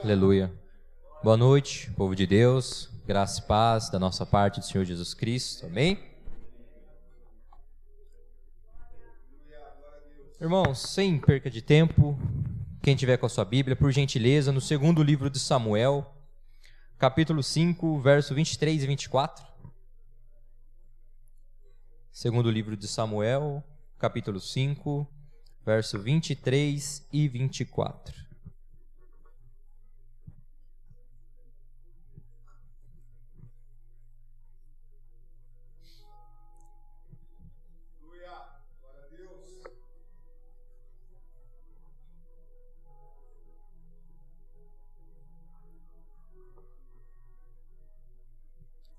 Aleluia. Boa noite, povo de Deus, graça e paz da nossa parte do Senhor Jesus Cristo, amém? Irmãos, sem perca de tempo, quem tiver com a sua Bíblia, por gentileza, no segundo livro de Samuel, capítulo 5, verso 23 e 24. Segundo livro de Samuel, capítulo 5, verso 23 e 24.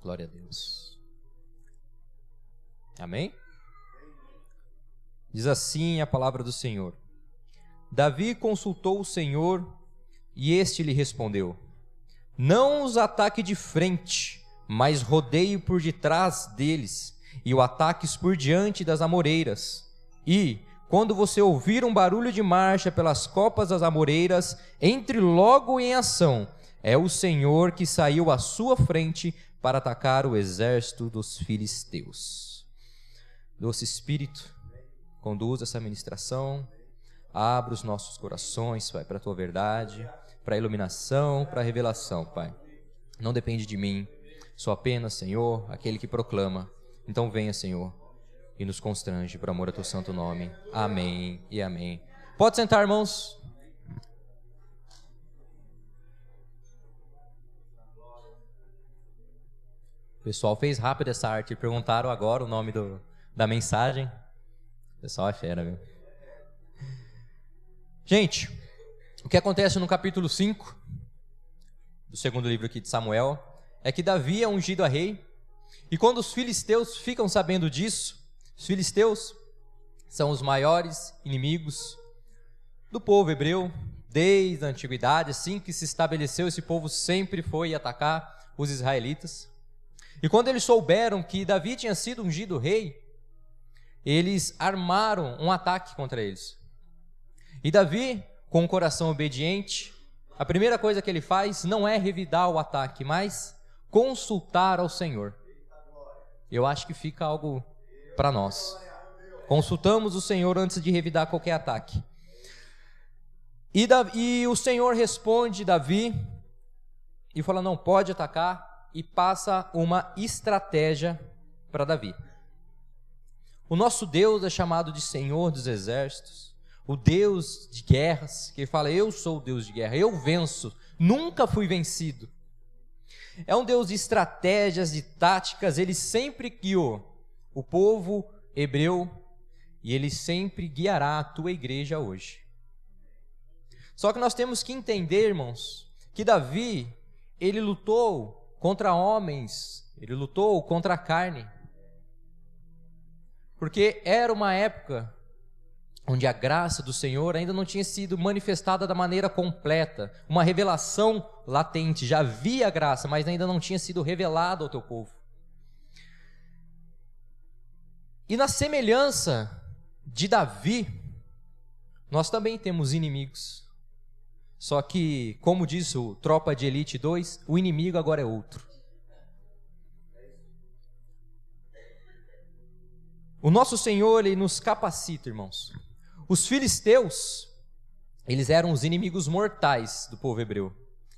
Glória a Deus. Amém? Diz assim a palavra do Senhor. Davi consultou o Senhor e este lhe respondeu: não os ataque de frente, mas rodeie por detrás deles e o ataques por diante das amoreiras. E, quando você ouvir um barulho de marcha pelas copas das amoreiras, entre logo em ação. É o Senhor que saiu à sua frente para atacar o exército dos filisteus. Doce Espírito, conduz essa ministração, abra os nossos corações, Pai, para a Tua verdade, para a iluminação, para a revelação, Pai. Não depende de mim, sou apenas, Senhor, aquele que proclama. Então venha, Senhor, e nos constrange por amor a Teu santo nome. Amém e amém. Pode sentar, irmãos. O pessoal fez rápido essa arte e perguntaram agora o nome da mensagem. O pessoal é fera, viu? Gente, o que acontece no capítulo 5 do segundo livro aqui de Samuel é que Davi é ungido a rei, e quando os filisteus ficam sabendo disso, os filisteus são os maiores inimigos do povo hebreu, desde a antiguidade. Assim que se estabeleceu, esse povo sempre foi atacar os israelitas. E quando eles souberam que Davi tinha sido ungido rei, eles armaram um ataque contra eles. E Davi, com o coração obediente, a primeira coisa que ele faz não é revidar o ataque, mas consultar ao Senhor. Eu acho que fica algo para nós. Consultamos o Senhor antes de revidar qualquer ataque. E o Senhor responde Davi e fala: não, pode atacar. E passa uma estratégia para Davi. O nosso Deus é chamado de Senhor dos Exércitos, o Deus de guerras, que ele fala: eu sou o Deus de guerra, eu venço, nunca fui vencido. É um Deus de estratégias, de táticas. Ele sempre guiou o povo hebreu e ele sempre guiará a tua igreja hoje. Só que nós temos que entender, irmãos, que Davi, ele lutou contra homens, ele lutou contra a carne, porque era uma época onde a graça do Senhor ainda não tinha sido manifestada da maneira completa, uma revelação latente. Já havia a graça, mas ainda não tinha sido revelada ao teu povo. E na semelhança de Davi, nós também temos inimigos. Só que, como diz o Tropa de Elite 2, o inimigo agora é outro. O nosso Senhor, Ele nos capacita, irmãos. Os filisteus, eles eram os inimigos mortais do povo hebreu.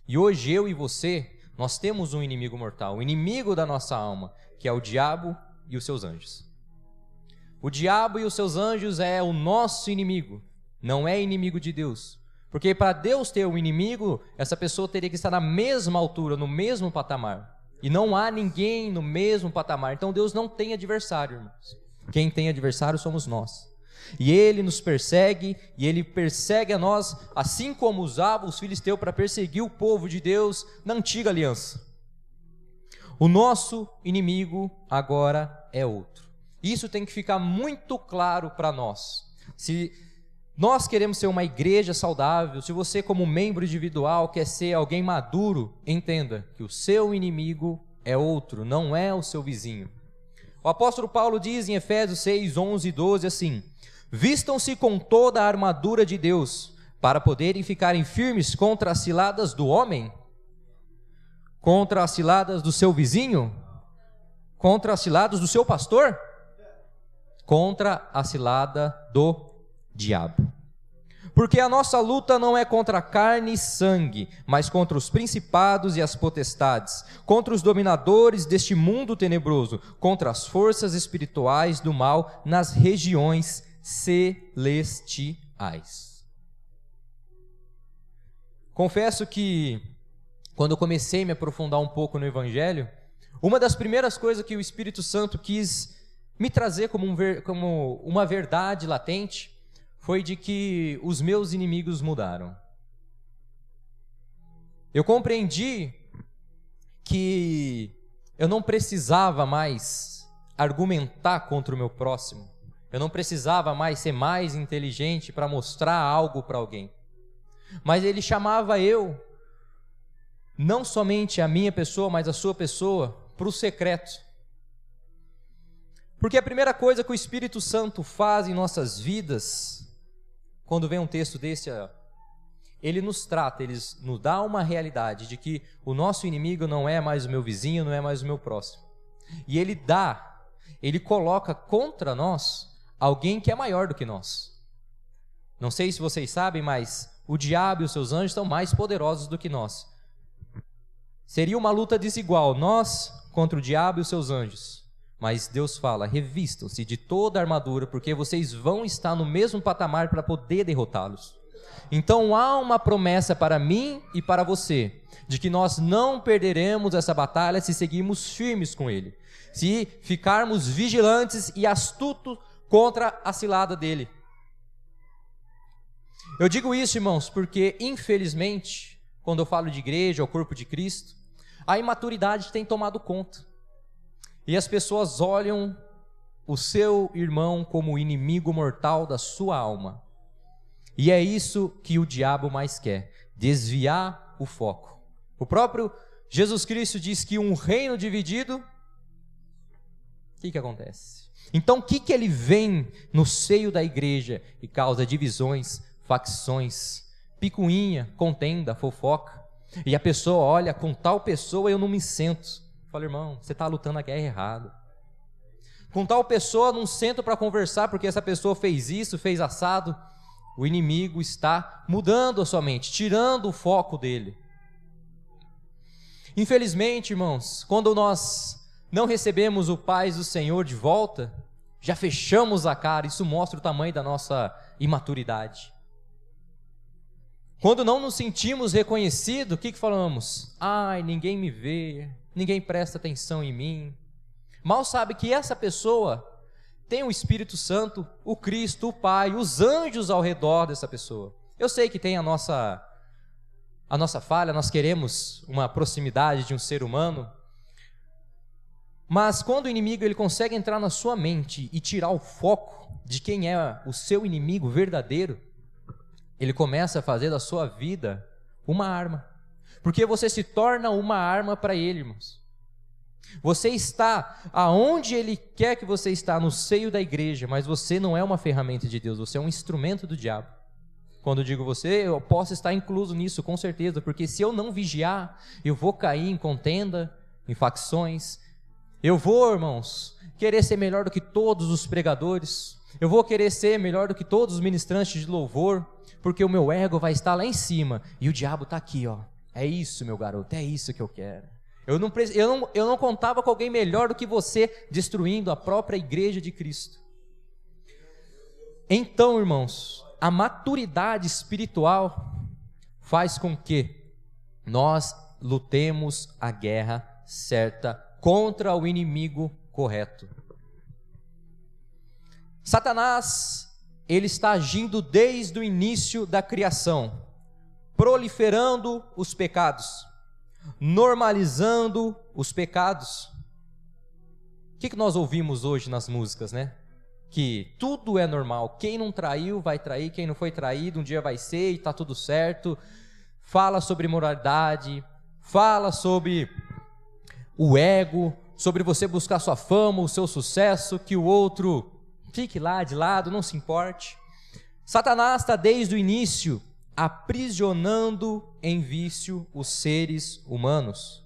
E hoje eu e você, nós temos um inimigo mortal, o inimigo da nossa alma, que é o diabo e os seus anjos. O diabo e os seus anjos é o nosso inimigo, não é inimigo de Deus. Porque para Deus ter um inimigo, essa pessoa teria que estar na mesma altura, no mesmo patamar. E não há ninguém no mesmo patamar. Então Deus não tem adversário, irmãos. Quem tem adversário somos nós. E Ele nos persegue, e Ele persegue a nós, assim como usava os filisteus para perseguir o povo de Deus na antiga aliança. O nosso inimigo agora é outro. Isso tem que ficar muito claro para nós. Se nós queremos ser uma igreja saudável, se você como membro individual quer ser alguém maduro, entenda que o seu inimigo é outro, não é o seu vizinho. O apóstolo Paulo diz em Efésios 6, 11 e 12 assim: vistam-se com toda a armadura de Deus, para poderem ficarem firmes contra as ciladas do homem? Contra as ciladas do seu vizinho? Contra as ciladas do seu pastor? Contra a cilada do diabo. Porque a nossa luta não é contra carne e sangue, mas contra os principados e as potestades, contra os dominadores deste mundo tenebroso, contra as forças espirituais do mal nas regiões celestiais. Confesso que, quando eu comecei a me aprofundar um pouco no Evangelho, uma das primeiras coisas que o Espírito Santo quis me trazer como uma verdade latente foi de que os meus inimigos mudaram. Eu compreendi que eu não precisava mais argumentar contra o meu próximo. Eu não precisava mais ser mais inteligente para mostrar algo para alguém. Mas ele chamava eu, não somente a minha pessoa, mas a sua pessoa, para o secreto. Porque a primeira coisa que o Espírito Santo faz em nossas vidas, quando vem um texto desse, ele nos trata, ele nos dá uma realidade de que o nosso inimigo não é mais o meu vizinho, não é mais o meu próximo. E ele coloca contra nós alguém que é maior do que nós. Não sei se vocês sabem, mas o diabo e os seus anjos são mais poderosos do que nós. Seria uma luta desigual, nós contra o diabo e os seus anjos. Mas Deus fala, revistam-se de toda a armadura, porque vocês vão estar no mesmo patamar para poder derrotá-los. Então há uma promessa para mim e para você, de que nós não perderemos essa batalha se seguirmos firmes com Ele, se ficarmos vigilantes e astutos contra a cilada dele. Eu digo isso, irmãos, porque infelizmente, quando eu falo de igreja, ao corpo de Cristo, a imaturidade tem tomado conta. E as pessoas olham o seu irmão como o inimigo mortal da sua alma. E é isso que o diabo mais quer, desviar o foco. O próprio Jesus Cristo diz que um reino dividido, o que acontece? Então o que ele vem no seio da igreja e causa divisões, facções, picuinha, contenda, fofoca. E a pessoa olha, com tal pessoa eu não me sento. Fala, irmão, você está lutando a guerra errada. Com tal pessoa não sento para conversar, porque essa pessoa fez isso, fez assado. O inimigo está mudando a sua mente, tirando o foco dele. Infelizmente, irmãos, quando nós não recebemos o paz do Senhor de volta, já fechamos a cara, isso mostra o tamanho da nossa imaturidade. Quando não nos sentimos reconhecidos, o que falamos? Ai, ninguém me vê, ninguém presta atenção em mim. Mal sabe que essa pessoa tem o Espírito Santo, o Cristo, o Pai, os anjos ao redor dessa pessoa. Eu sei que tem a nossa falha, nós queremos uma proximidade de um ser humano, mas quando o inimigo ele consegue entrar na sua mente e tirar o foco de quem é o seu inimigo verdadeiro, ele começa a fazer da sua vida uma arma, porque você se torna uma arma para ele, irmãos. Você está aonde ele quer que você está, no seio da igreja, mas você não é uma ferramenta de Deus, você é um instrumento do diabo. Quando eu digo você, eu posso estar incluso nisso, com certeza, porque se eu não vigiar, eu vou cair em contenda, em facções. Eu vou, irmãos, querer ser melhor do que todos os pregadores, eu vou querer ser melhor do que todos os ministrantes de louvor, porque o meu ego vai estar lá em cima, e o diabo está aqui, ó. É isso, meu garoto, é isso que eu quero. Eu não contava com alguém melhor do que você, destruindo a própria igreja de Cristo. Então, irmãos, a maturidade espiritual faz com que nós lutemos a guerra certa contra o inimigo correto. Satanás, ele está agindo desde o início da criação, proliferando os pecados, normalizando os pecados. O que nós ouvimos hoje nas músicas, né? Que tudo é normal, quem não traiu vai trair, quem não foi traído um dia vai ser e está tudo certo. Fala sobre moralidade, fala sobre o ego, sobre você buscar sua fama, o seu sucesso, que o outro fique lá de lado, não se importe. Satanás está desde o início aprisionando em vício os seres humanos.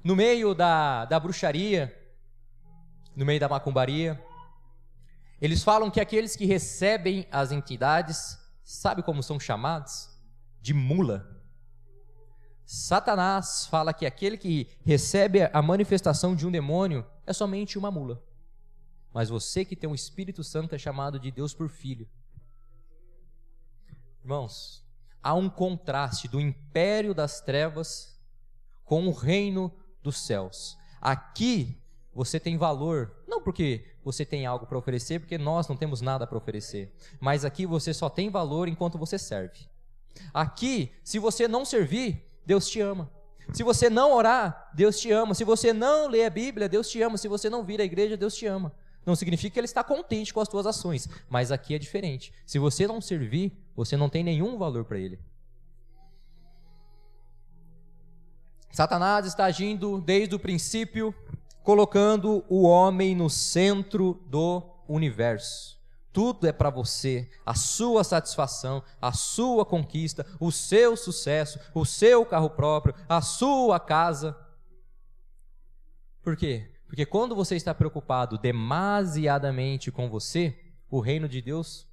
No meio da bruxaria, no meio da macumbaria, eles falam que aqueles que recebem as entidades, sabe como são chamados? De mula. Satanás fala que aquele que recebe a manifestação de um demônio é somente uma mula. Mas você que tem o Espírito Santo é chamado de Deus por filho. Irmãos, há um contraste do império das trevas com o reino dos céus. Aqui você tem valor, não porque você tem algo para oferecer, porque nós não temos nada para oferecer, mas aqui você só tem valor enquanto você serve. Aqui, se você não servir, Deus te ama. Se você não orar, Deus te ama. Se você não ler a Bíblia, Deus te ama. Se você não vir à igreja, Deus te ama. Não significa que Ele está contente com as tuas ações, mas aqui é diferente. Se você não servir, você não tem nenhum valor para Ele. Satanás está agindo desde o princípio, colocando o homem no centro do universo. Tudo é para você, a sua satisfação, a sua conquista, o seu sucesso, o seu carro próprio, a sua casa. Por quê? Porque quando você está preocupado demasiadamente com você, o reino de Deus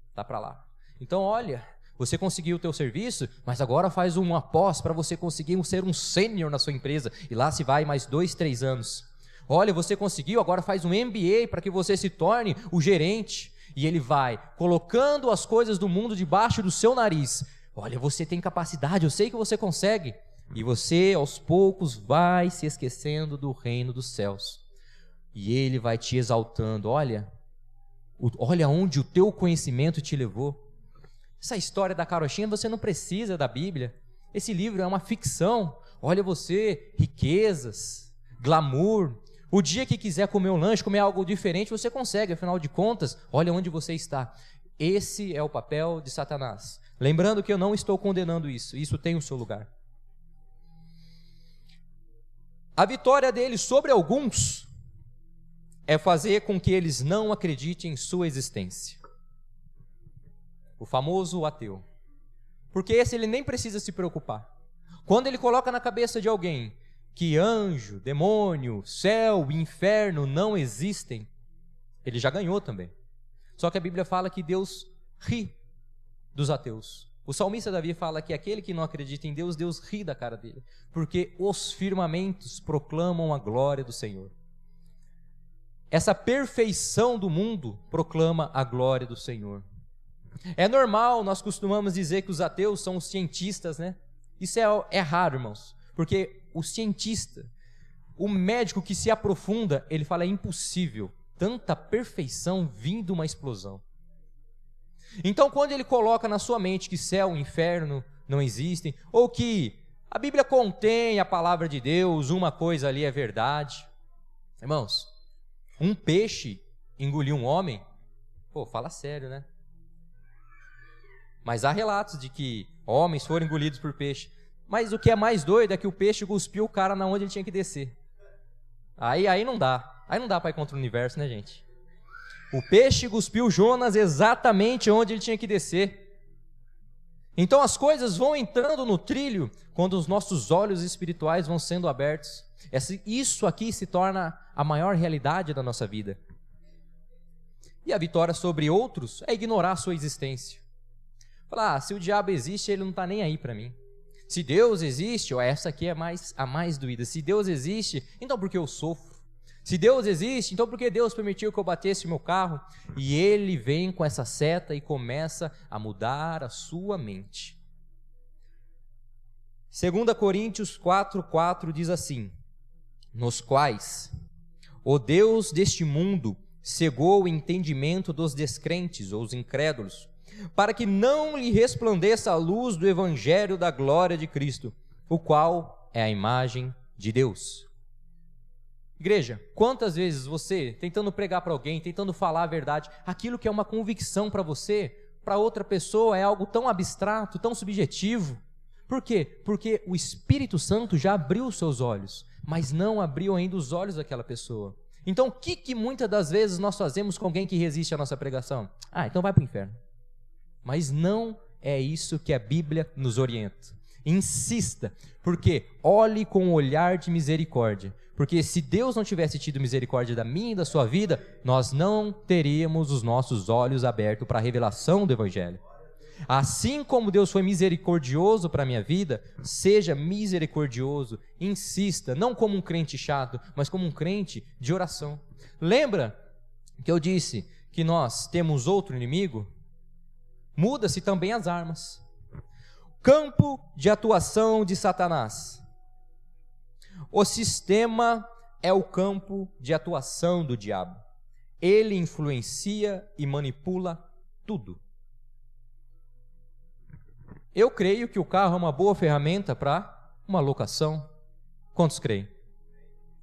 está para lá. Então olha, você conseguiu o teu serviço, mas agora faz uma pós para você conseguir ser um sênior na sua empresa, e lá se vai mais 2, 3 anos. Olha, você conseguiu, agora faz um MBA para que você se torne o gerente. E ele vai colocando as coisas do mundo debaixo do seu nariz. Olha, você tem capacidade, eu sei que você consegue. E você, aos poucos, vai se esquecendo do reino dos céus. E ele vai te exaltando. Olha onde o teu conhecimento te levou. Essa história da carochinha, você não precisa da Bíblia. Esse livro é uma ficção. Olha você, riquezas, glamour. O dia que quiser comer um lanche, comer algo diferente, você consegue, afinal de contas, olha onde você está. Esse é o papel de Satanás. Lembrando que eu não estou condenando isso tem o seu lugar. A vitória dele sobre alguns é fazer com que eles não acreditem em sua existência. O famoso ateu. Porque esse ele nem precisa se preocupar. Quando ele coloca na cabeça de alguém que anjo, demônio, céu, inferno não existem, ele já ganhou também. Só que a Bíblia fala que Deus ri dos ateus. O salmista Davi fala que aquele que não acredita em Deus, Deus ri da cara dele, porque os firmamentos proclamam a glória do Senhor. Essa perfeição do mundo proclama a glória do Senhor. É normal, nós costumamos dizer que os ateus são os cientistas, né? Isso é raro, irmãos, porque o cientista, o médico que se aprofunda, ele fala, é impossível tanta perfeição vindo uma explosão. Então, quando ele coloca na sua mente que céu e inferno não existem, ou que a Bíblia contém a palavra de Deus, uma coisa ali é verdade. Irmãos, um peixe engoliu um homem? Pô, fala sério, né? Mas há relatos de que homens foram engolidos por peixe. Mas o que é mais doido é que o peixe cuspiu o cara na onde ele tinha que descer. Aí não dá. Aí não dá para ir contra o universo, né, gente? O peixe cuspiu Jonas exatamente onde ele tinha que descer. Então as coisas vão entrando no trilho quando os nossos olhos espirituais vão sendo abertos. Isso aqui se torna a maior realidade da nossa vida. E a vitória sobre outros é ignorar a sua existência. Falar, se o diabo existe, ele não está nem aí para mim. Se Deus existe, essa aqui é a mais doída. Se Deus existe, então por que eu sofro? Se Deus existe, então por que Deus permitiu que eu batesse o meu carro? E ele vem com essa seta e começa a mudar a sua mente. 2 Coríntios 4:4 diz assim: nos quais o Deus deste mundo cegou o entendimento dos descrentes ou os incrédulos, para que não lhe resplandeça a luz do evangelho da glória de Cristo, o qual é a imagem de Deus. Igreja, quantas vezes você, tentando pregar para alguém, tentando falar a verdade, aquilo que é uma convicção para você, para outra pessoa é algo tão abstrato, tão subjetivo. Por quê? Porque o Espírito Santo já abriu os seus olhos, mas não abriu ainda os olhos daquela pessoa. Então, o que muitas das vezes nós fazemos com alguém que resiste à nossa pregação? Então vai para o inferno. Mas não É isso que a Bíblia nos orienta. Insista, porque olhe com um olhar de misericórdia. Porque se Deus não tivesse tido misericórdia da minha e da sua vida, nós não teríamos os nossos olhos abertos para a revelação do Evangelho. Assim como Deus foi misericordioso para a minha vida, seja misericordioso, insista, não como um crente chato, mas como um crente de oração. Lembra que eu disse que nós temos outro inimigo? Muda-se também as armas. Campo de atuação de Satanás. O sistema é o campo de atuação do diabo. Ele influencia e manipula tudo. Eu creio que o carro é uma boa ferramenta para uma locação. Quantos creem?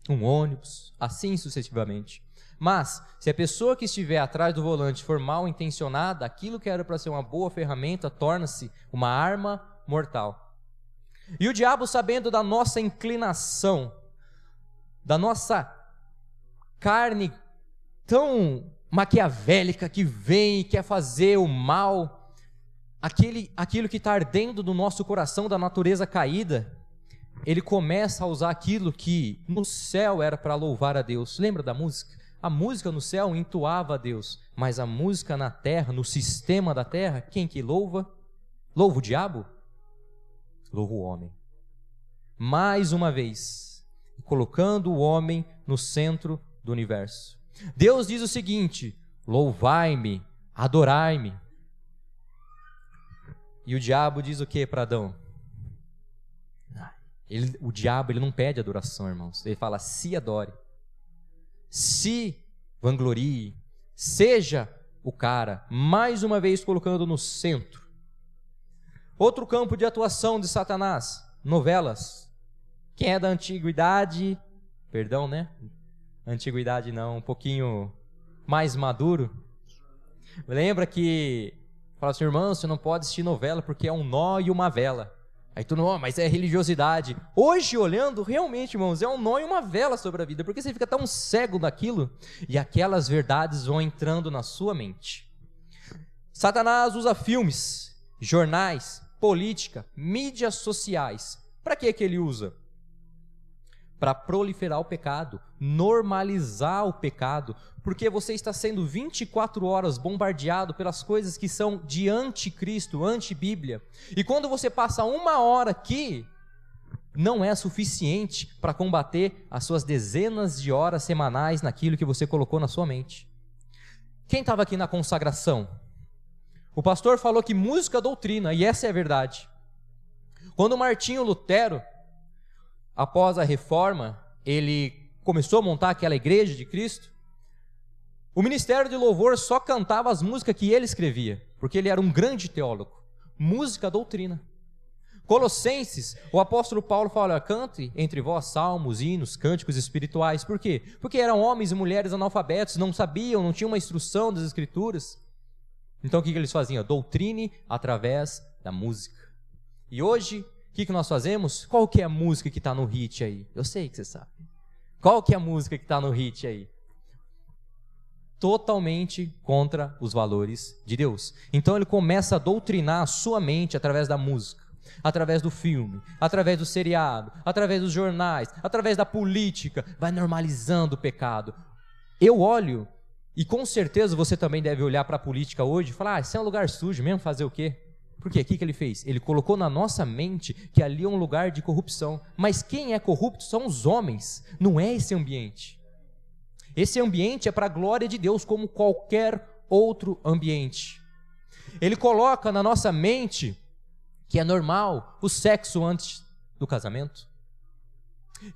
Um ônibus, assim sucessivamente. Mas, se a pessoa que estiver atrás do volante for mal intencionada, aquilo que era para ser uma boa ferramenta torna-se uma arma mortal. E o diabo, sabendo da nossa inclinação, da nossa carne tão maquiavélica que vem e quer fazer o mal, aquilo que está ardendo do nosso coração, da natureza caída, ele começa a usar aquilo que no céu era para louvar a Deus. Lembra da música? A música no céu entoava a Deus, mas a música na terra, no sistema da terra, quem que louva? Louva o diabo? Louva o homem. Mais uma vez, colocando o homem no centro do universo. Deus diz o seguinte: louvai-me, adorai-me. E o diabo diz o que para Adão? O diabo ele não pede adoração, irmãos. Ele fala: se adore, se vanglorie, seja o cara. Mais uma vez colocando no centro. Outro campo de atuação de Satanás: novelas. Quem é da antiguidade, perdão, né? Antiguidade não, um pouquinho mais maduro. Lembra que fala assim: irmão, você não pode assistir novela porque é um nó e uma vela. Aí tu não, mas é religiosidade. Hoje, olhando, realmente, irmãos, é um nó e uma vela sobre a vida, porque você fica tão cego daquilo, e aquelas verdades vão entrando na sua mente. Satanás usa filmes, jornais, política, mídias sociais. Para que ele usa? Para proliferar o pecado, normalizar o pecado, porque você está sendo 24 horas bombardeado pelas coisas que são de anticristo, anti-Bíblia. E quando você passa uma hora aqui, não é suficiente para combater as suas dezenas de horas semanais naquilo que você colocou na sua mente. Quem estava aqui na consagração? O pastor falou que música é doutrina, e essa é a verdade. Quando Martinho Lutero, após a reforma, ele começou a montar aquela igreja de Cristo, o ministério de louvor só cantava as músicas que ele escrevia, porque ele era um grande teólogo. Música, doutrina. Colossenses, o apóstolo Paulo fala: cante entre vós salmos, hinos, cânticos espirituais. Por quê? Porque eram homens e mulheres analfabetos, não sabiam, não tinham uma instrução das escrituras. Então o que eles faziam? Doutrine através da música. E hoje, o que nós fazemos? Qual que é a música que está no hit aí? Eu sei que você sabe. Qual que é a música que está no hit aí? Totalmente contra os valores de Deus. Então ele começa a doutrinar a sua mente através da música, através do filme, através do seriado, através dos jornais, através da política, vai normalizando o pecado. Eu olho, e com certeza você também deve olhar para a política hoje e falar: isso é um lugar sujo mesmo, fazer o quê? Porque o que ele fez? Ele colocou na nossa mente que ali é um lugar de corrupção. Mas quem é corrupto são os homens, não é esse ambiente. Esse ambiente é para a glória de Deus, como qualquer outro ambiente. Ele coloca na nossa mente que é normal o sexo antes do casamento,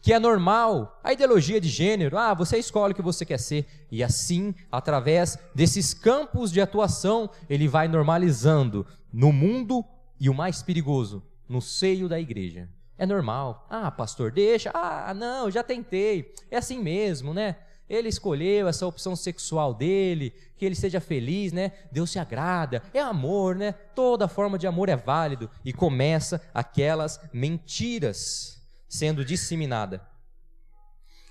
que é normal a ideologia de gênero, você escolhe o que você quer ser, e assim, através desses campos de atuação, ele vai normalizando no mundo, e o mais perigoso, no seio da igreja. É normal, pastor, deixa, não, já tentei, é assim mesmo, né? Ele escolheu essa opção sexual dele, que ele seja feliz, né? Deus se agrada, é amor, né? Toda forma de amor é válido. E começa aquelas mentiras sendo disseminada.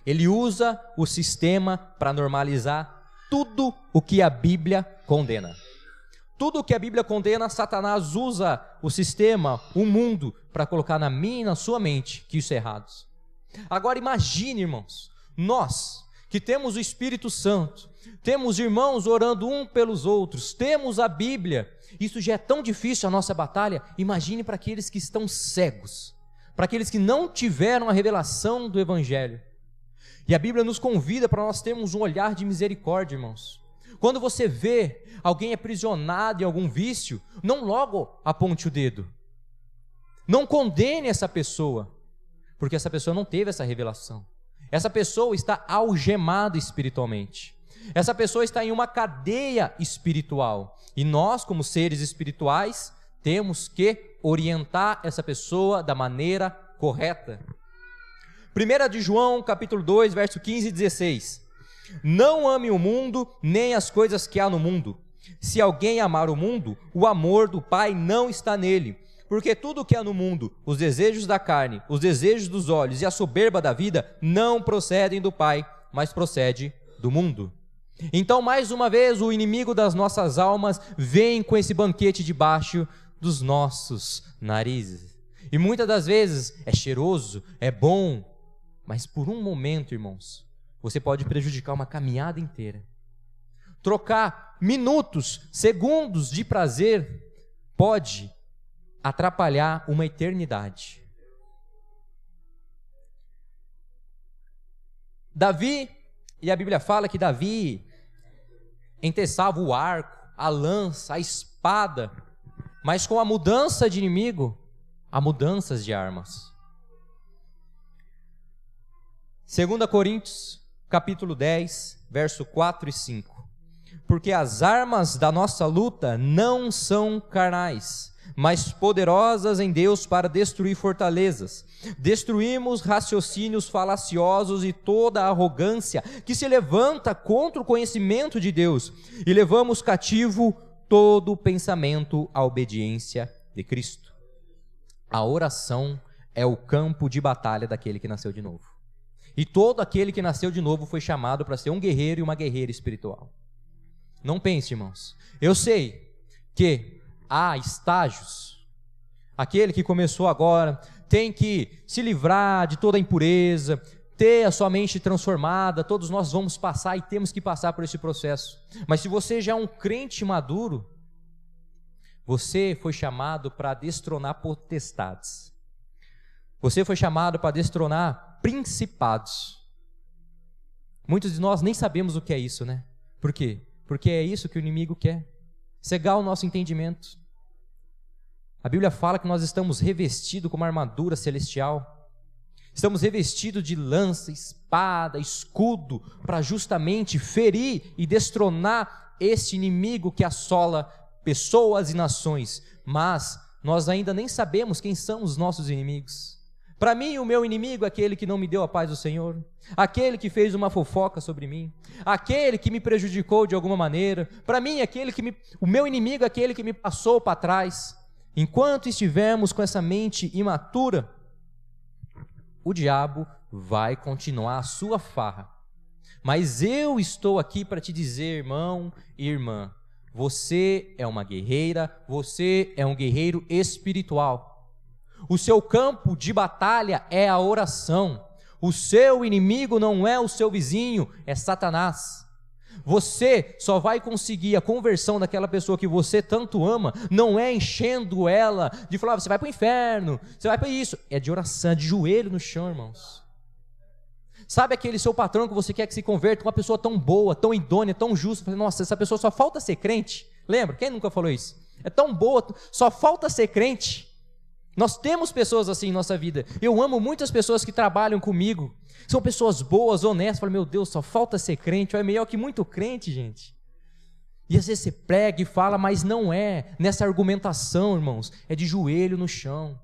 Ele usa o sistema para normalizar tudo o que a Bíblia condena. Tudo que a Bíblia condena, Satanás usa o sistema, o mundo, para colocar na minha e na sua mente que isso é errado. Agora imagine, irmãos, nós que temos o Espírito Santo, temos irmãos orando um pelos outros, temos a Bíblia, isso já é tão difícil a nossa batalha, imagine para aqueles que estão cegos, para aqueles que não tiveram a revelação do Evangelho. E a Bíblia nos convida para nós termos um olhar de misericórdia, irmãos. Quando você vê alguém aprisionado em algum vício, não logo aponte o dedo. Não condene essa pessoa, porque essa pessoa não teve essa revelação. Essa pessoa está algemada espiritualmente. Essa pessoa está em uma cadeia espiritual. E nós, como seres espirituais, temos que orientar essa pessoa da maneira correta. 1 de João, capítulo 2, verso 15 e 16. Não ame o mundo, nem as coisas que há no mundo. Se alguém amar o mundo, o amor do Pai não está nele. Porque tudo o que há no mundo, os desejos da carne, os desejos dos olhos e a soberba da vida, não procedem do Pai, mas procede do mundo. Então, mais uma vez, o inimigo das nossas almas vem com esse banquete debaixo dos nossos narizes. E muitas das vezes é cheiroso, é bom, mas por um momento, irmãos, você pode prejudicar uma caminhada inteira. Trocar minutos, segundos de prazer pode atrapalhar uma eternidade. Davi, e a Bíblia fala que Davi entessava o arco, a lança, a espada, mas com a mudança de inimigo, há mudanças de armas. 2 Coríntios, capítulo 10, verso 4 e 5. Porque as armas da nossa luta não são carnais, mas poderosas em Deus para destruir fortalezas. Destruímos raciocínios falaciosos e toda arrogância que se levanta contra o conhecimento de Deus, e levamos cativo todo o pensamento à obediência de Cristo. A oração é o campo de batalha daquele que nasceu de novo. E todo aquele que nasceu de novo foi chamado para ser um guerreiro e uma guerreira espiritual. Não pense, irmãos. Eu sei que há estágios. Aquele que começou agora tem que se livrar de toda a impureza, ter a sua mente transformada. Todos nós vamos passar e temos que passar por esse processo. Mas se você já é um crente maduro, você foi chamado para destronar potestades. Você foi chamado para destronar principados. Muitos de nós nem sabemos o que é isso, né? Por quê? Porque é isso que o inimigo quer, cegar o nosso entendimento. A Bíblia fala que nós estamos revestidos com uma armadura celestial, estamos revestidos de lança, espada, escudo, para justamente ferir e destronar este inimigo que assola pessoas e nações, mas nós ainda nem sabemos quem são os nossos inimigos. Para mim, o meu inimigo é aquele que não me deu a paz do Senhor, aquele que fez uma fofoca sobre mim, aquele que me prejudicou de alguma maneira. Para mim, o meu inimigo é aquele que me passou para trás. Enquanto estivermos com essa mente imatura, o diabo vai continuar a sua farra. Mas eu estou aqui para te dizer, irmão e irmã, você é uma guerreira, você é um guerreiro espiritual. O seu campo de batalha é a oração. O seu inimigo não é o seu vizinho, é Satanás. Você só vai conseguir a conversão daquela pessoa que você tanto ama, não é enchendo ela de falar, você vai para o inferno, você vai para isso. É de oração, é de joelho no chão, irmãos. Sabe aquele seu patrão que você quer que se converta, uma pessoa tão boa, tão idônea, tão justa, nossa, essa pessoa só falta ser crente. Lembra? Quem nunca falou isso? É tão boa, só falta ser crente. Nós temos pessoas assim em nossa vida. Eu amo muitas pessoas que trabalham comigo. São pessoas boas, honestas. Falo, meu Deus, só falta ser crente. É melhor que muito crente, gente. E às vezes você prega e fala, mas não é nessa argumentação, irmãos. É de joelho no chão.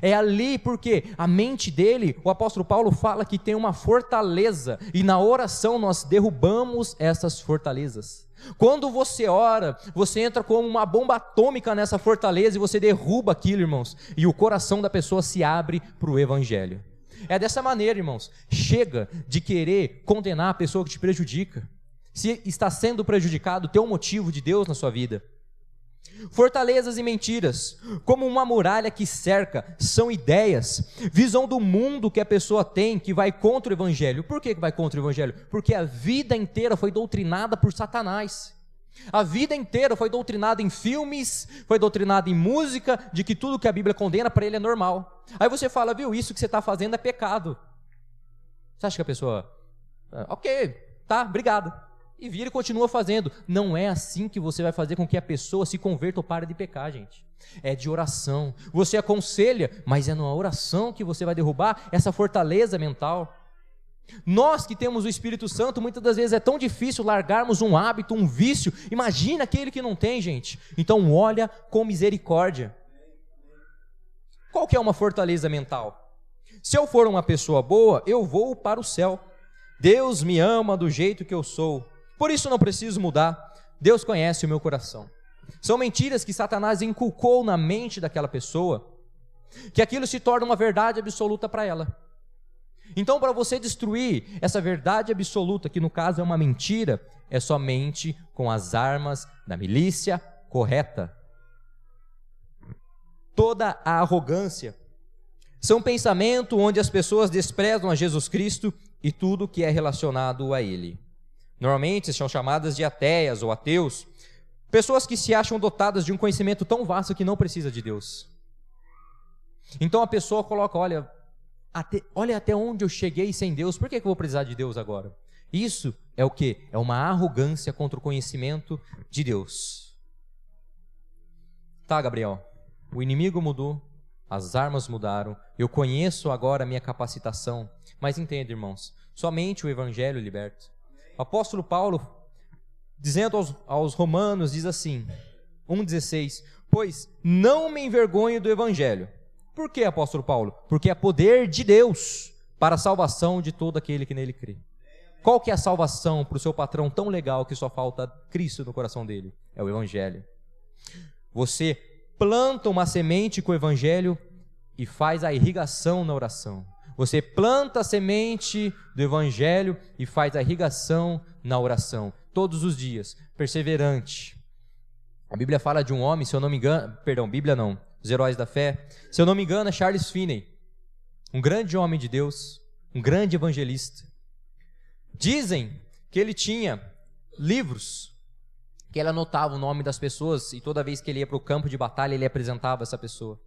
É ali porque a mente dele, o apóstolo Paulo fala que tem uma fortaleza. E na oração nós derrubamos essas fortalezas. Quando você ora, você entra como uma bomba atômica nessa fortaleza e você derruba aquilo, irmãos, e o coração da pessoa se abre para o evangelho. É dessa maneira, irmãos. Chega de querer condenar a pessoa que te prejudica. Se está sendo prejudicado, tem um motivo de Deus na sua vida. Fortalezas e mentiras, como uma muralha que cerca, são ideias, visão do mundo que a pessoa tem, que vai contra o Evangelho. Por que vai contra o Evangelho? Porque a vida inteira foi doutrinada por Satanás. A vida inteira foi doutrinada em filmes, foi doutrinada em música, de que tudo que a Bíblia condena para ele é normal. Aí você fala, viu, isso que você está fazendo é pecado. Você acha que a pessoa, ok, tá, obrigado. E vira e continua fazendo. Não é assim que você vai fazer com que a pessoa se converta ou pare de pecar, gente. É de oração. Você aconselha, mas é numa oração que você vai derrubar essa fortaleza mental. Nós que temos o Espírito Santo, muitas das vezes é tão difícil largarmos um hábito, um vício. Imagina aquele que não tem, gente. Então olha com misericórdia. Qual que é uma fortaleza mental? Se eu for uma pessoa boa, eu vou para o céu. Deus me ama do jeito que eu sou. Por isso não preciso mudar. Deus conhece o meu coração. São mentiras que Satanás inculcou na mente daquela pessoa, que aquilo se torna uma verdade absoluta para ela. Então, para você destruir essa verdade absoluta, que no caso é uma mentira, é somente com as armas da milícia correta. Toda a arrogância são pensamento onde as pessoas desprezam a Jesus Cristo e tudo que é relacionado a Ele. Normalmente são chamadas de ateias ou ateus, pessoas que se acham dotadas de um conhecimento tão vasto que não precisa de Deus. Então a pessoa coloca, olha até onde eu cheguei sem Deus, por que eu vou precisar de Deus agora? Isso é o quê? É uma arrogância contra o conhecimento de Deus. Tá, Gabriel, o inimigo mudou, as armas mudaram, eu conheço agora a minha capacitação, mas entenda, irmãos, somente o Evangelho liberta. O apóstolo Paulo, dizendo aos romanos, diz assim, 1,16, pois não me envergonho do Evangelho. Por que, apóstolo Paulo? Porque é poder de Deus para a salvação de todo aquele que nele crê. Qual que é a salvação para o seu patrão tão legal que só falta Cristo no coração dele? É o Evangelho. Você planta uma semente com o Evangelho e faz a irrigação na oração. Você planta a semente do Evangelho e faz a irrigação na oração, todos os dias, perseverante. A Bíblia fala de um homem, se eu não me engano, Bíblia não, os heróis da fé, se eu não me engano é Charles Finney, um grande homem de Deus, um grande evangelista. Dizem que ele tinha livros, que ele anotava o nome das pessoas e toda vez que ele ia para o campo de batalha ele apresentava essa pessoa.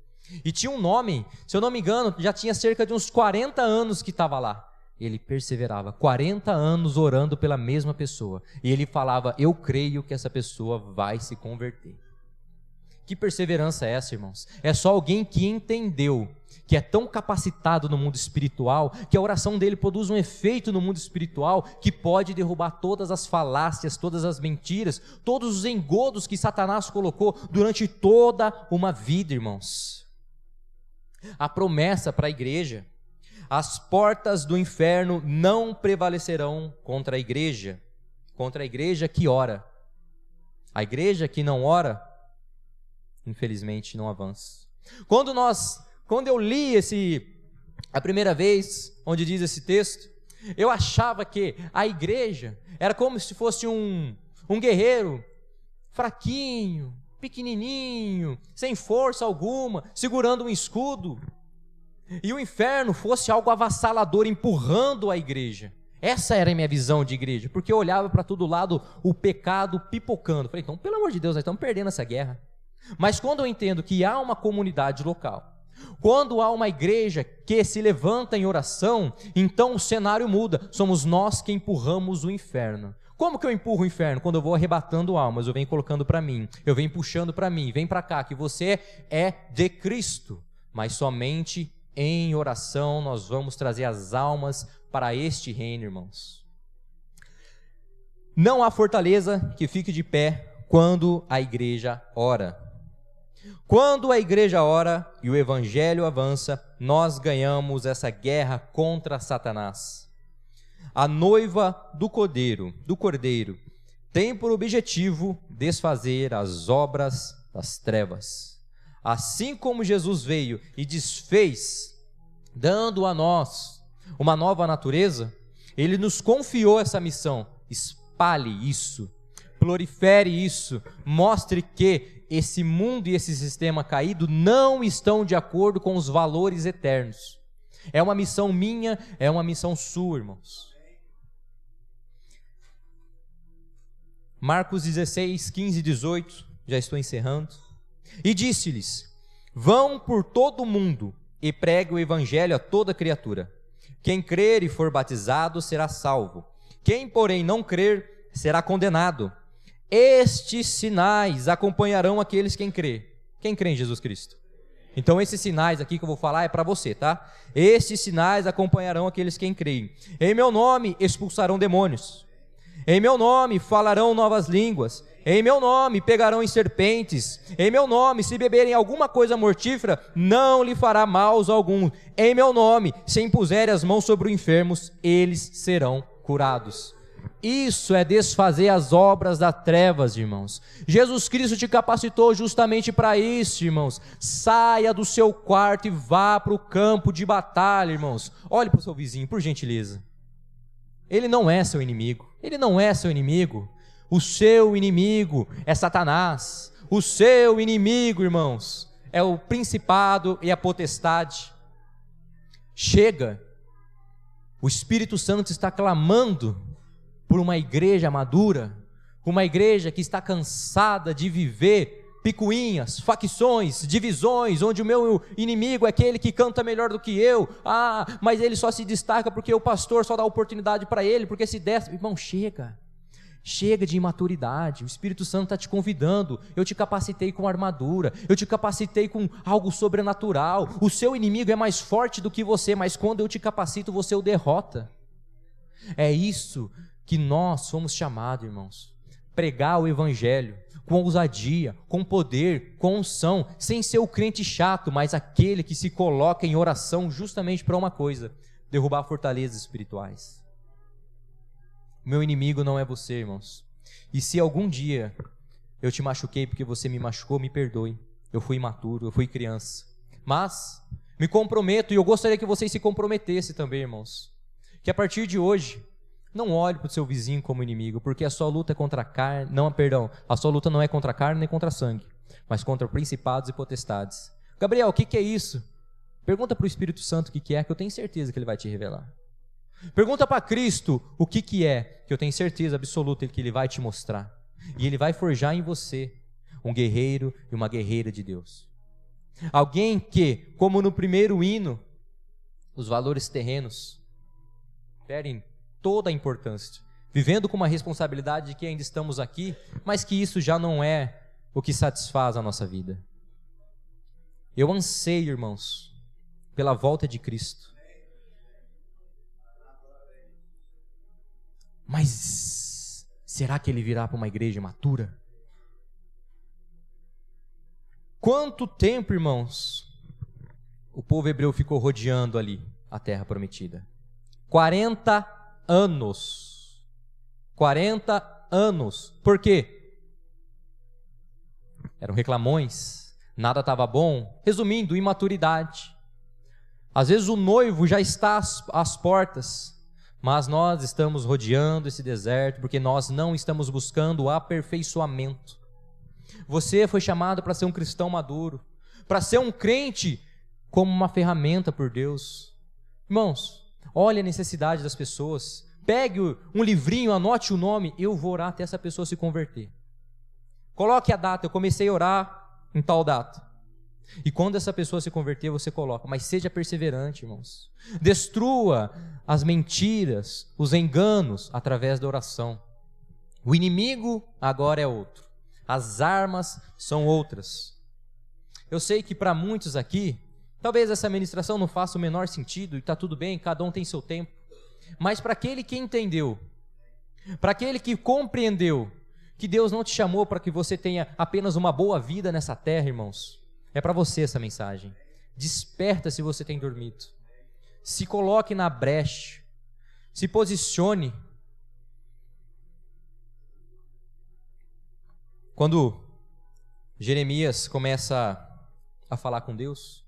E tinha um nome, se eu não me engano, já tinha cerca de uns 40 anos que estava lá. Ele perseverava, 40 anos orando pela mesma pessoa. E ele falava, eu creio que essa pessoa vai se converter. Que perseverança é essa, irmãos? É só alguém que entendeu, que é tão capacitado no mundo espiritual, que a oração dele produz um efeito no mundo espiritual, que pode derrubar todas as falácias, todas as mentiras, todos os engodos que Satanás colocou durante toda uma vida, irmãos. A promessa para a igreja, as portas do inferno não prevalecerão contra a igreja que ora. A igreja que não ora, infelizmente não avança. Quando eu li a primeira vez, onde diz esse texto, eu achava que a igreja era como se fosse um guerreiro fraquinho, pequenininho, sem força alguma, segurando um escudo, e o inferno fosse algo avassalador, empurrando a igreja. Essa era a minha visão de igreja, porque eu olhava para todo lado o pecado pipocando. Falei, então, pelo amor de Deus, nós estamos perdendo essa guerra. Mas quando eu entendo que há uma comunidade local, quando há uma igreja que se levanta em oração, então o cenário muda, somos nós que empurramos o inferno. Como que eu empurro o inferno? Quando eu vou arrebatando almas, eu venho colocando para mim, eu venho puxando para mim, vem para cá, que você é de Cristo, mas somente em oração nós vamos trazer as almas para este reino, irmãos. Não há fortaleza que fique de pé quando a igreja ora. Quando a igreja ora e o evangelho avança, nós ganhamos essa guerra contra Satanás. A noiva do Cordeiro tem por objetivo desfazer as obras das trevas. Assim como Jesus veio e desfez, dando a nós uma nova natureza, Ele nos confiou essa missão. Espalhe isso, prolifere isso, mostre que esse mundo e esse sistema caído não estão de acordo com os valores eternos. É uma missão minha, é uma missão sua, irmãos. Marcos 16, 15 e 18, já estou encerrando. E disse-lhes: vão por todo o mundo e pregue o evangelho a toda criatura. Quem crer e for batizado será salvo. Quem, porém, não crer será condenado. Estes sinais acompanharão aqueles quem crê. Quem crê em Jesus Cristo? Então esses sinais aqui que eu vou falar é para você, tá? Estes sinais acompanharão aqueles quem creem. Em meu nome expulsarão demônios. Em meu nome falarão novas línguas. Em meu nome pegarão em serpentes. Em meu nome, se beberem alguma coisa mortífera, não lhe fará mal algum. Em meu nome, se impuserem as mãos sobre os enfermos, eles serão curados. Isso é desfazer as obras das trevas, irmãos. Jesus Cristo te capacitou justamente para isso, irmãos. Saia do seu quarto e vá para o campo de batalha, irmãos. Olhe para o seu vizinho, por gentileza. Ele não é seu inimigo. Ele não é seu inimigo. O seu inimigo é Satanás. O seu inimigo, irmãos, é o principado e a potestade. Chega. O Espírito Santo está clamando por uma igreja madura, uma igreja que está cansada de viver picuinhas, facções, divisões, onde o meu inimigo é aquele que canta melhor do que eu, mas ele só se destaca porque o pastor só dá oportunidade para ele, porque se der, irmão, chega de imaturidade. O Espírito Santo está te convidando. Eu te capacitei com armadura, eu te capacitei com algo sobrenatural. O seu inimigo é mais forte do que você, mas quando eu te capacito, você o derrota. É isso que nós fomos chamados, irmãos. Pregar o evangelho com ousadia, com poder, com unção, sem ser o crente chato, mas aquele que se coloca em oração justamente para uma coisa: derrubar fortalezas espirituais. Meu inimigo não é você, irmãos. E se algum dia eu te machuquei porque você me machucou, me perdoe. Eu fui imaturo, eu fui criança. Mas me comprometo, e eu gostaria que vocês se comprometessem também, irmãos, que a partir de hoje, não olhe para o seu vizinho como inimigo, porque a sua luta é contra a carne, a sua luta não é contra a carne nem contra sangue, mas contra principados e potestades. Gabriel, o que é isso? Pergunta para o Espírito Santo o que é, que eu tenho certeza que ele vai te revelar. Pergunta para Cristo o que é, que eu tenho certeza absoluta que ele vai te mostrar. E ele vai forjar em você um guerreiro e uma guerreira de Deus. Alguém que, como no primeiro hino, os valores terrenos perdem toda a importância, vivendo com uma responsabilidade de que ainda estamos aqui, mas que isso já não é o que satisfaz a nossa vida. Eu anseio, irmãos, pela volta de Cristo. Mas será que ele virá para uma igreja matura? Quanto tempo, irmãos, o povo hebreu ficou rodeando ali a terra prometida? 40 anos. 40 anos. Por quê? Eram reclamões, nada estava bom. Resumindo, imaturidade. Às vezes o noivo já está às portas, mas nós estamos rodeando esse deserto porque nós não estamos buscando o aperfeiçoamento. Você foi chamado para ser um cristão maduro, para ser um crente como uma ferramenta por Deus. Irmãos, olhe a necessidade das pessoas, pegue um livrinho, anote o nome, eu vou orar até essa pessoa se converter. Coloque a data, eu comecei a orar em tal data. E quando essa pessoa se converter, você coloca, mas seja perseverante, irmãos. Destrua as mentiras, os enganos, através da oração. O inimigo agora é outro. As armas são outras. Eu sei que para muitos aqui, talvez essa ministração não faça o menor sentido, e está tudo bem, cada um tem seu tempo. Mas para aquele que entendeu, para aquele que compreendeu, que Deus não te chamou para que você tenha apenas uma boa vida nessa terra, irmãos, é para você essa mensagem. Desperta se você tem dormido. Se coloque na brecha. Se posicione. Quando Jeremias começa a falar com Deus,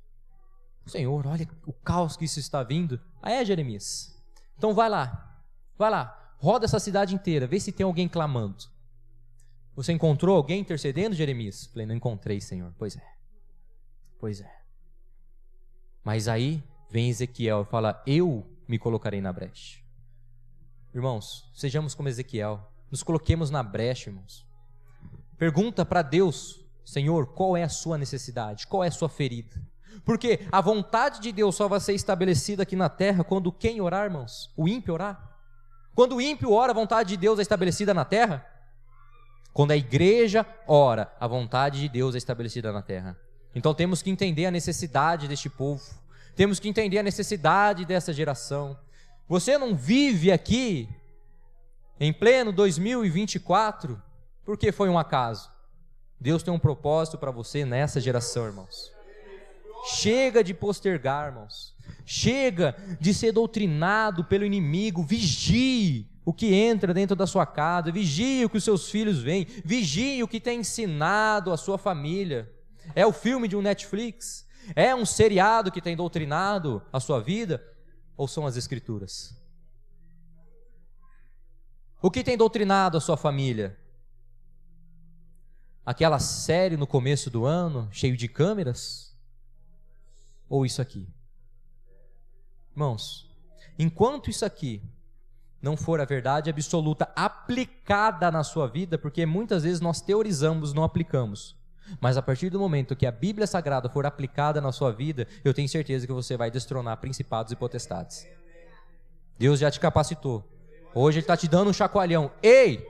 Senhor, olha o caos que isso está vindo. Jeremias, então vai lá, roda essa cidade inteira, vê se tem alguém clamando. Você encontrou alguém intercedendo, Jeremias? Falei, não encontrei, Senhor. Pois é. Mas aí vem Ezequiel e fala, eu me colocarei na brecha. Irmãos, sejamos como Ezequiel. Nos coloquemos na brecha, irmãos. Pergunta para Deus, Senhor, qual é a sua necessidade? Qual é a sua ferida? Porque a vontade de Deus só vai ser estabelecida aqui na terra quando quem orar, irmãos? O ímpio orar. Quando o ímpio ora, a vontade de Deus é estabelecida na terra? Quando a igreja ora, a vontade de Deus é estabelecida na terra. Então temos que entender a necessidade deste povo. Temos que entender a necessidade dessa geração. Você não vive aqui em pleno 2024 porque foi um acaso. Deus tem um propósito para você nessa geração, irmãos. Chega de postergar, irmãos. Chega de ser doutrinado pelo inimigo. Vigie o que entra dentro da sua casa. Vigie o que os seus filhos veem. Vigie o que tem ensinado a sua família. É o filme de um Netflix? É um seriado que tem doutrinado a sua vida? Ou são as Escrituras? O que tem doutrinado a sua família? Aquela série no começo do ano, cheio de câmeras? Ou isso aqui? Irmãos, enquanto isso aqui não for a verdade absoluta aplicada na sua vida, porque muitas vezes nós teorizamos, não aplicamos, mas a partir do momento que a Bíblia Sagrada for aplicada na sua vida, eu tenho certeza que você vai destronar principados e potestades. Deus já te capacitou. Hoje Ele está te dando um chacoalhão. Ei,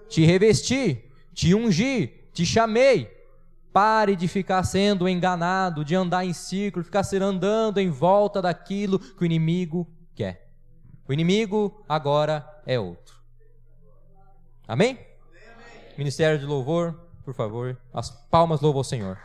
te revesti, te ungi, te chamei. Pare de ficar sendo enganado, de andar em círculo, ficar andando em volta daquilo que o inimigo quer. O inimigo agora é outro. Amém? Ministério de Louvor, por favor, as palmas louvam ao Senhor.